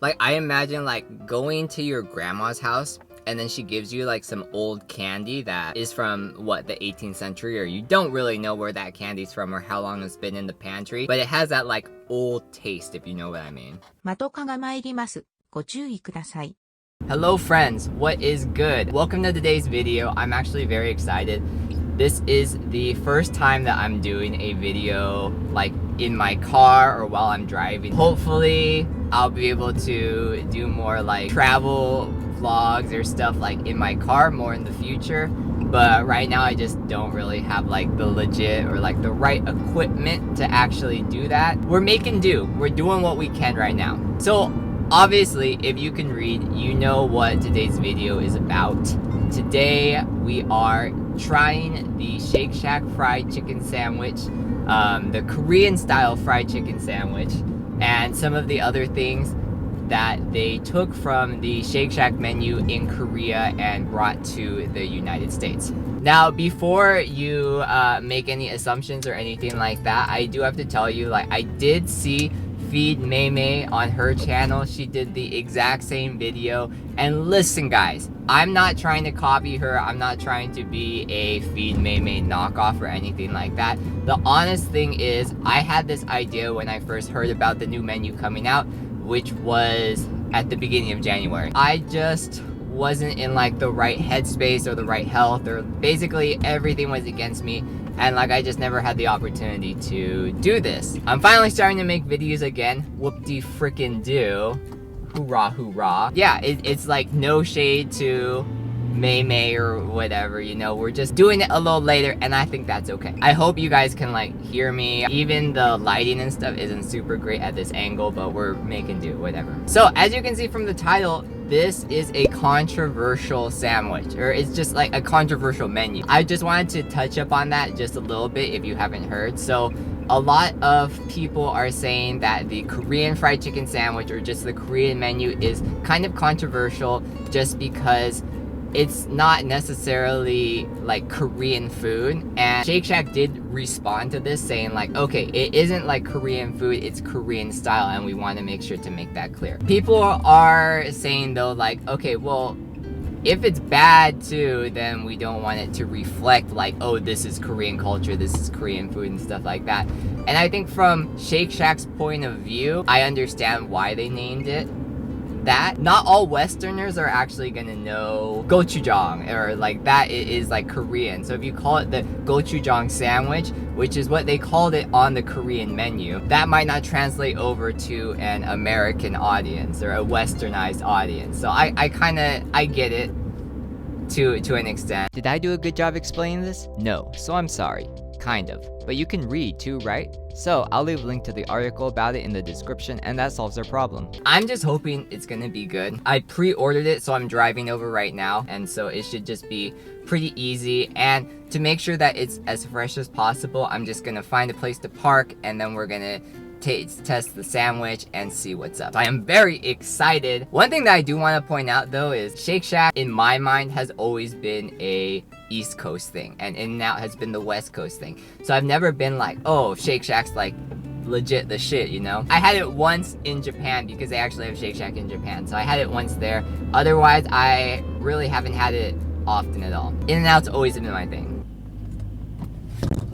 Like, I imagine like going to your grandma's house and then she gives you like some old candy that is from what, the 18th century, or you don't really know where that candy's from or how long it's been in the pantry, but it has that like old taste, if you know what I mean. マトカが参ります。ご注意ください。 Hello friends, what is good? Welcome to today's video. I'm actually very excited. This is the first time that I'm doing a video like in my car or while I'm driving. Hopefully I'll be able to do more like travel vlogs or stuff like in my car more in the future. But right now I just don't really have like the legit or like the right equipment to actually do that. We're making do. We're doing what we can right now. So obviously, if you can read, you know what today's video is about. Today, we are trying the Shake Shack fried chicken sandwich, the Korean style fried chicken sandwich, and some of the other things that they took from the Shake Shack menu in Korea and brought to the United States. Now, before you make any assumptions or anything like that, I do have to tell you, like, I did see Feed Maymay on her channel. She did the exact same video. And listen guys, I'm not trying to copy her. I'm not trying to be a Feed Maymay knockoff or anything like that. The honest thing is, I had this idea when I first heard about the new menu coming out, which was at the beginning of January. I just wasn't in like the right headspace or the right health, or basically everything was against me. And like, I just never had the opportunity to do this. I'm finally starting to make videos again. Whoop-de-frickin-do. Hoorah, hoorah. Yeah, it's like no shade to Maymay or whatever, you know, we're just doing it a little later, and I think that's okay. I hope you guys can like hear me. Even the lighting and stuff isn't super great at this angle, but we're making do, whatever. So as you can see from the title, this is a controversial sandwich, or it's just like a controversial menu. I just wanted to touch up on that just a little bit if you haven't heard. So a lot of people are saying that the Korean fried chicken sandwich, or just the Korean menu, is kind of controversial just because it's not necessarily like Korean food. And Shake Shack did respond to this saying like, okay, it isn't like Korean food, it's Korean style, and we want to make sure to make that clear. People are saying though like, okay, well, if it's bad too, then we don't want it to reflect like, oh, this is Korean culture, this is Korean food and stuff like that. And I think from Shake Shack's point of view, I understand why they named it that. Not all Westerners are actually gonna know gochujang, or like that it is like Korean. So if you call it the gochujang sandwich, which is what they called it on the Korean menu, that might not translate over to an American audience or a westernized audience. So I get it to an extent. Did I do a good job explaining this? No, so I'm sorry. Kind of. But you can read too, right? So I'll leave a link to the article about it in the description, and that solves our problem. I'm just hoping it's gonna be good. I pre-ordered it, so I'm driving over right now, and so it should just be pretty easy. And to make sure that it's as fresh as possible, I'm just gonna find a place to park, and then we're gonna test the sandwich and see what's up. So I am very excited. One thing that I do want to point out though is Shake Shack, in my mind, has always been a East Coast thing, and In-N-Out has been the West Coast thing. So I've never been like, oh, Shake Shack's like legit the shit, you know? I had it once in Japan because they actually have Shake Shack in Japan. So I had it once there. Otherwise, I really haven't had it often at all. In-N-Out's always been my thing.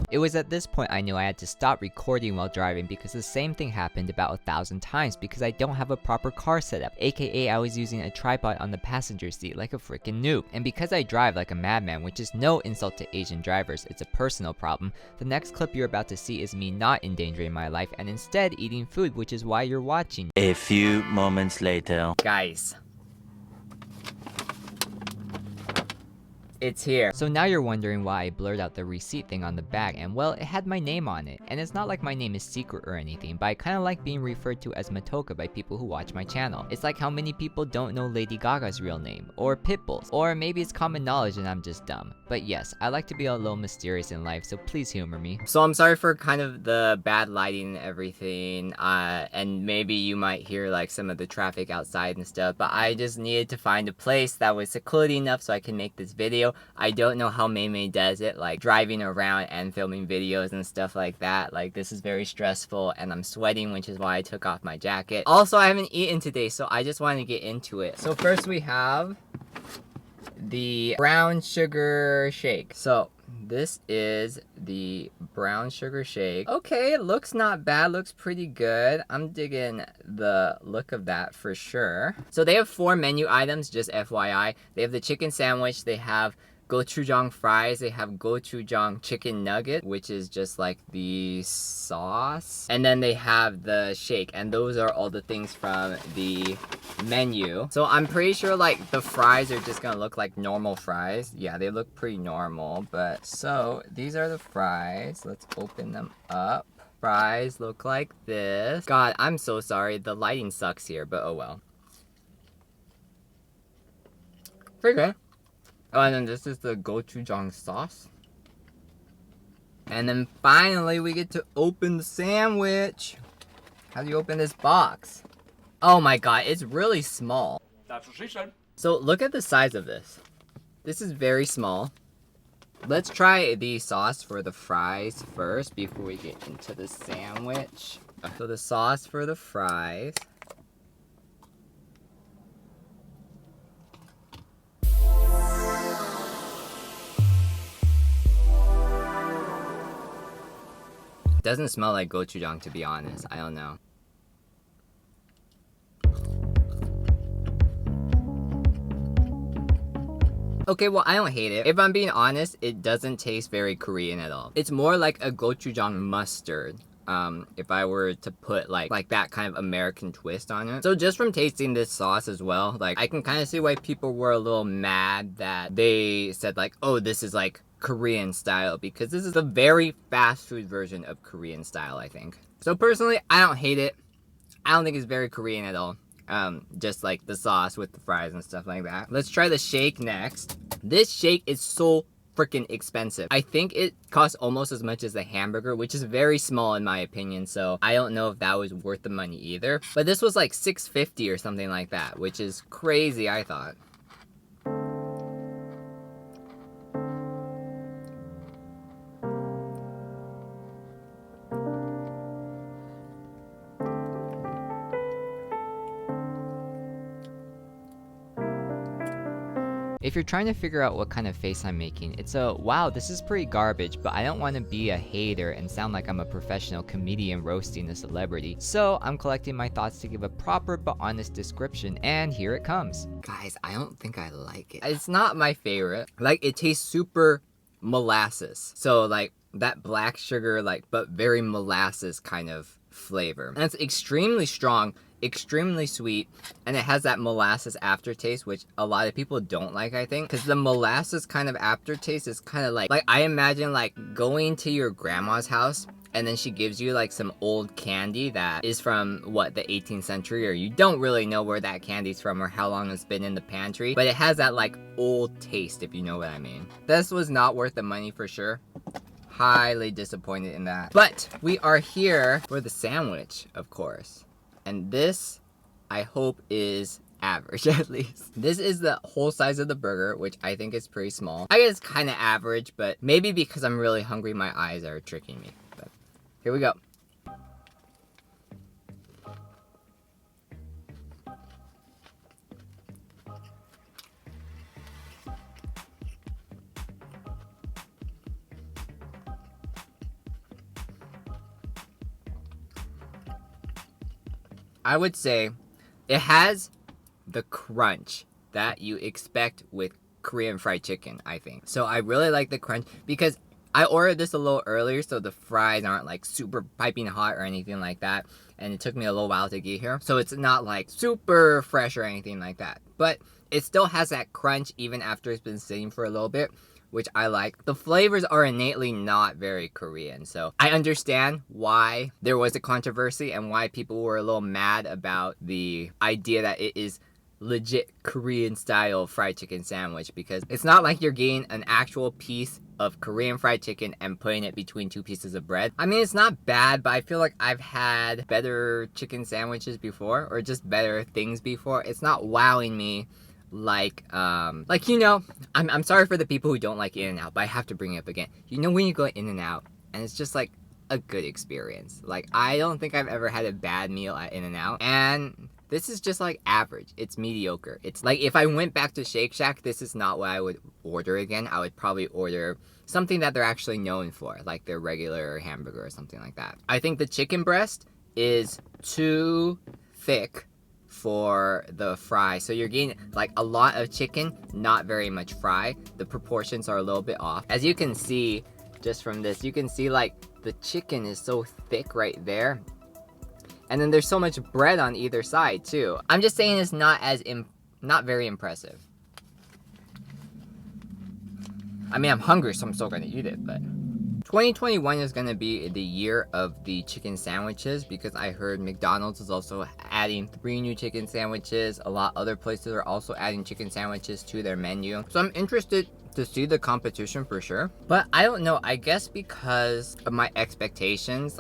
It was at this point I knew I had to stop recording while driving, because the same thing happened about 1,000 times because I don't have a proper car setup, aka I was using a tripod on the passenger seat like a freaking noob. And because I drive like a madman, which is no insult to Asian drivers, it's a personal problem, the next clip you're about to see is me not endangering my life and instead eating food, which is why you're watching. A few moments later. Guys, it's here. So now you're wondering why I blurred out the receipt thing on the bag, and well, it had my name on it. And it's not like my name is secret or anything, but I kinda like being referred to as MATOKA by people who watch my channel. It's like how many people don't know Lady Gaga's real name, or Pitbull's, or maybe it's common knowledge and I'm just dumb. But yes, I like to be a little mysterious in life, so please humor me. So I'm sorry for kind of the bad lighting and everything, and maybe you might hear like some of the traffic outside and stuff, but I just needed to find a place that was secluded enough so I can make this video. video. I don't know how Mei does it, like driving around and filming videos and stuff like that. Like, this is very stressful and I'm sweating, which is why I took off my jacket. Also, I haven't eaten today, so I just want to get into it. So first we have the brown sugar shake. So this is the brown sugar shake. Okay, it looks not bad, looks pretty good. I'm digging the look of that for sure. So they have 4 menu items, just FYI. They have the chicken sandwich, they have gochujang fries, they have gochujang chicken nugget, which is just like the sauce, and then they have the shake, and those are all the things from the menu. So I'm pretty sure like the fries are just gonna look like normal fries. Yeah, they look pretty normal, but so these are the fries. Let's open them up. Fries look like this. God, I'm so sorry, the lighting sucks here, but oh well. Pretty good. Oh, and then this is the gochujang sauce. And then finally we get to open the sandwich. How do you open this box? Oh my god, it's really small. That's what she said. So look at the size of this. This is very small. Let's try the sauce for the fries first before we get into the sandwich. So the sauce for the fries. Doesn't smell like gochujang, to be honest. I don't know. Okay, well, I don't hate it. If I'm being honest, it doesn't taste very Korean at all. It's more like a gochujang mustard. If I were to put like that kind of American twist on it. So just from tasting this sauce as well, like I can kind of see why people were a little mad that they said like, oh, this is like Korean style, because this is a very fast food version of Korean style, I think. So personally, I don't hate it. I don't think it's very Korean at all. Just like the sauce with the fries and stuff like that. Let's try the shake next. This shake is so freaking expensive. I think it costs almost as much as the hamburger, which is very small in my opinion, so I don't know if that was worth the money either. But this was like $6.50 or something like that, which is crazy, I thought. If you're trying to figure out what kind of face I'm making, it's a, wow, this is pretty garbage, but I don't want to be a hater and sound like I'm a professional comedian roasting a celebrity. So I'm collecting my thoughts to give a proper but honest description, and here it comes. Guys, I don't think I like it. It's not my favorite. Like, it tastes super molasses. So like that black sugar, like, but very molasses kind of flavor. And it's extremely strong, extremely sweet, and it has that molasses aftertaste, which a lot of people don't like, I think, because the molasses kind of aftertaste is kind of like I imagine like going to your grandma's house and then she gives you like some old candy that is from what, the 18th century, or you don't really know where that candy's from or how long it's been in the pantry, but it has that like old taste, if you know what I mean. This was not worth the money for sure. Highly disappointed in that. But we are here for the sandwich, of course. And this, I hope, is average at least. This is the whole size of the burger, which I think is pretty small. I guess it's kind of average, but maybe because I'm really hungry, my eyes are tricking me. But here we go. I would say it has the crunch that you expect with Korean fried chicken, I think. So I really like the crunch because I ordered this a little earlier, so the fries aren't like super piping hot or anything like that. And it took me a little while to get here. So it's not like super fresh or anything like that. But it still has that crunch even after it's been sitting for a little bit, which I like. The flavors are innately not very Korean, so I understand why there was a controversy and why people were a little mad about the idea that it is legit Korean style fried chicken sandwich, because it's not like you're getting an actual piece of Korean fried chicken and putting it between two pieces of bread. I mean, it's not bad, but I feel like I've had better chicken sandwiches before, or just better things before. It's not wowing me you know, I'm sorry for the people who don't like In-N-Out, but I have to bring it up again. You know when you go In-N-Out and it's just like a good experience. Like, I don't think I've ever had a bad meal at In-N-Out, and this is just like average. It's mediocre. It's like if I went back to Shake Shack, this is not what I would order again. I would probably order something that they're actually known for, like their regular hamburger or something like that. I think the chicken breast is too thick for the fry, so you're getting like a lot of chicken, not very much fry. The proportions are a little bit off. As you can see just from this, you can see like the chicken is so thick right there, and then there's so much bread on either side too. I'm just saying it's not very impressive. I mean, I'm hungry, so I'm still gonna eat it, but 2021 is gonna be the year of the chicken sandwiches, because I heard McDonald's is also adding 3 new chicken sandwiches. A lot of other places are also adding chicken sandwiches to their menu. So I'm interested to see the competition for sure. But I don't know, I guess because of my expectations,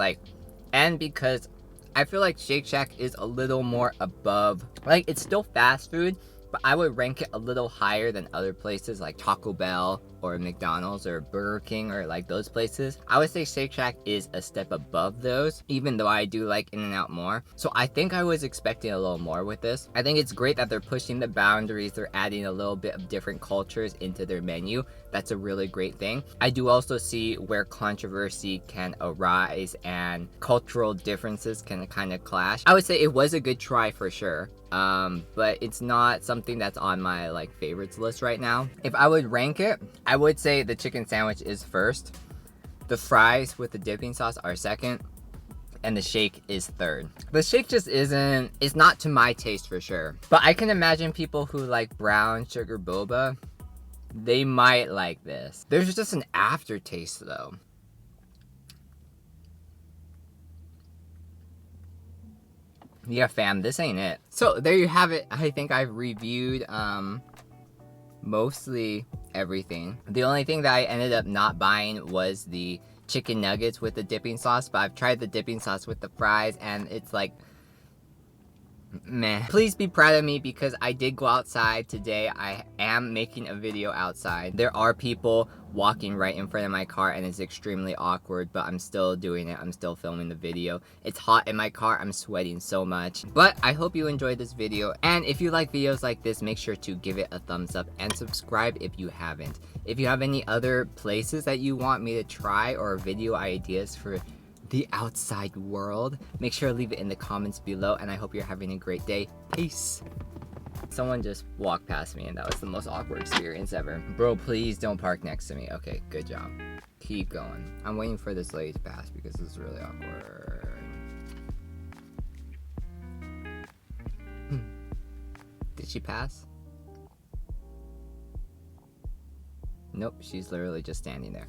and because I feel like Shake Shack is a little more above, like, it's still fast food, but I would rank it a little higher than other places like Taco Bell or McDonald's or Burger King or like those places. I would say Shake Shack is a step above those, even though I do like In-N-Out more. So I think I was expecting a little more with this. I think it's great that they're pushing the boundaries. They're adding a little bit of different cultures into their menu. That's a really great thing. I do also see where controversy can arise and cultural differences can kind of clash. I would say it was a good try for sure. But it's not something that's on my like favorites list right now. If I would rank it, I would say the chicken sandwich is first, the fries with the dipping sauce are second, and the shake is third. The shake just it's not to my taste for sure. But I can imagine people who like brown sugar boba, they might like this. There's just an aftertaste though. Yeah, fam, this ain't it. So there you have it. I think I've reviewed mostly everything. The only thing that I ended up not buying was the chicken nuggets with the dipping sauce, but I've tried the dipping sauce with the fries and it's like meh. Please be proud of me because I did go outside today. I am making a video outside. There are people walking right in front of my car and it's extremely awkward, but I'm still doing it. I'm still filming the video. It's hot in my car. I'm sweating so much. But I hope you enjoyed this video, and if you like videos like this, make sure to give it a thumbs up and subscribe if you haven't. If you have any other places that you want me to try or video ideas for the outside world, make sure to leave it in the comments below, and I hope you're having a great day. Peace. Someone just walked past me and that was the most awkward experience ever. Bro, please don't park next to me. Okay, good job. Keep going. I'm waiting for this lady to pass because this is really awkward. Did she pass? Nope, she's literally just standing there.